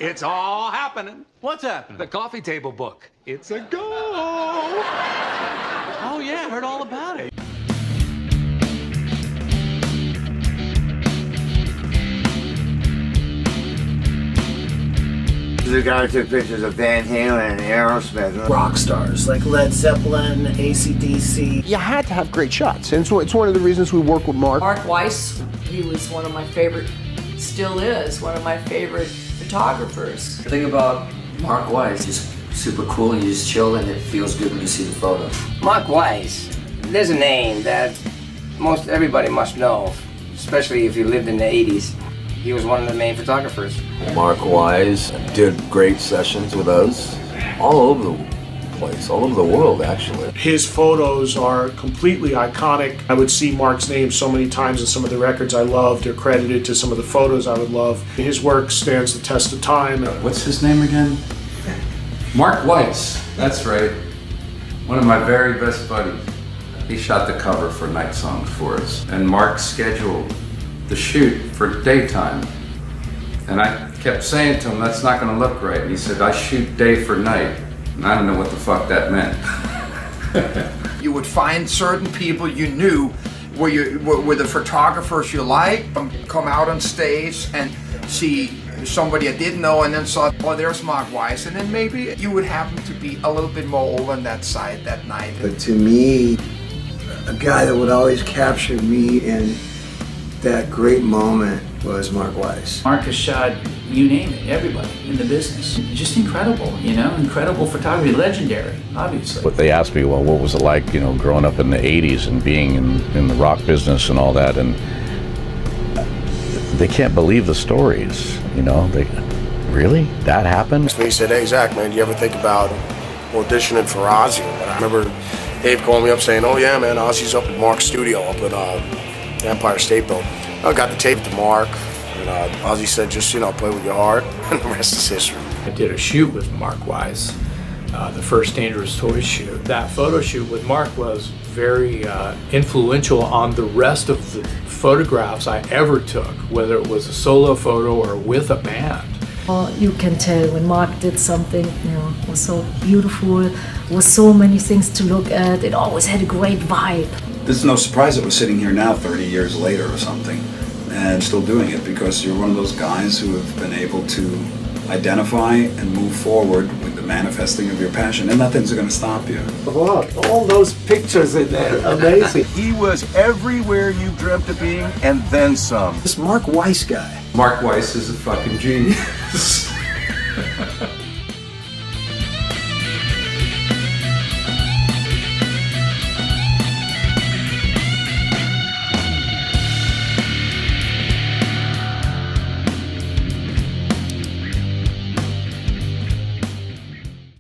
It's all happening. What's happening? The coffee table book. It's a go. Oh, yeah, I heard all about it. The guy took pictures of Van Halen and Aerosmith. Rock stars like Led Zeppelin, AC/DC. You had to have great shots, and so it's one of the reasons we work with Mark. Mark Weiss, he was one of my favorite, still is, one of my favorite photographers. The thing about Mark Weiss is super cool, and you just chill and it feels good when you see the photo. Mark Weiss, there's a name that most everybody must know, especially if you lived in the 80s. He was one of the main photographers. Mark Weiss did great sessions with us all over the place, all over the world actually. His photos are completely iconic. I would see Mark's name so many times in some of the records I loved or credited to some of the photos I would love. His work stands the test of time. What's his name again? Mark Weiss, that's right. One of my very best buddies. He shot the cover for Night Songs for us, and Mark scheduled the shoot for daytime. And I kept saying to him, that's not gonna look right. And he said, I shoot day for night. And I don't know what the fuck that meant. You would find certain people you knew were the photographers you liked, come out on stage and see somebody I didn't know and then saw, oh, there's Mark Weiss. And then maybe you would happen to be a little bit more over on that side that night. But to me, a guy that would always capture me in that great moment was Mark Weiss. Mark has shot, you name it, everybody in the business. Just incredible, you know, incredible photography, legendary, obviously. But they asked me, well, what was it like, you know, growing up in the 80s and being in the rock business and all that, and they can't believe the stories, you know, really? That happened? He said, hey, Zach, man, do you ever think about auditioning for Ozzy? I remember Dave calling me up saying, oh yeah, man, Ozzy's up at Mark's studio up at Empire State Building. I got the tape to Mark, and Ozzy said, just, you know, play with your heart, and the rest is history. I did a shoot with Mark Weiss, the first Dangerous Toys shoot. That photo shoot with Mark was very influential on the rest of the photographs I ever took, whether it was a solo photo or with a band. You can tell when Mark did something, you know, was so beautiful, was so many things to look at. It always had a great vibe. This is no surprise that we're sitting here now 30 years later or something and still doing it, because you're one of those guys who have been able to identify and move forward with the manifesting of your passion, and nothing's going to stop you. Wow, all those pictures in there, amazing. He was everywhere you dreamt of being, and then some. This Mark Weiss guy. Mark Weiss is a fucking genius.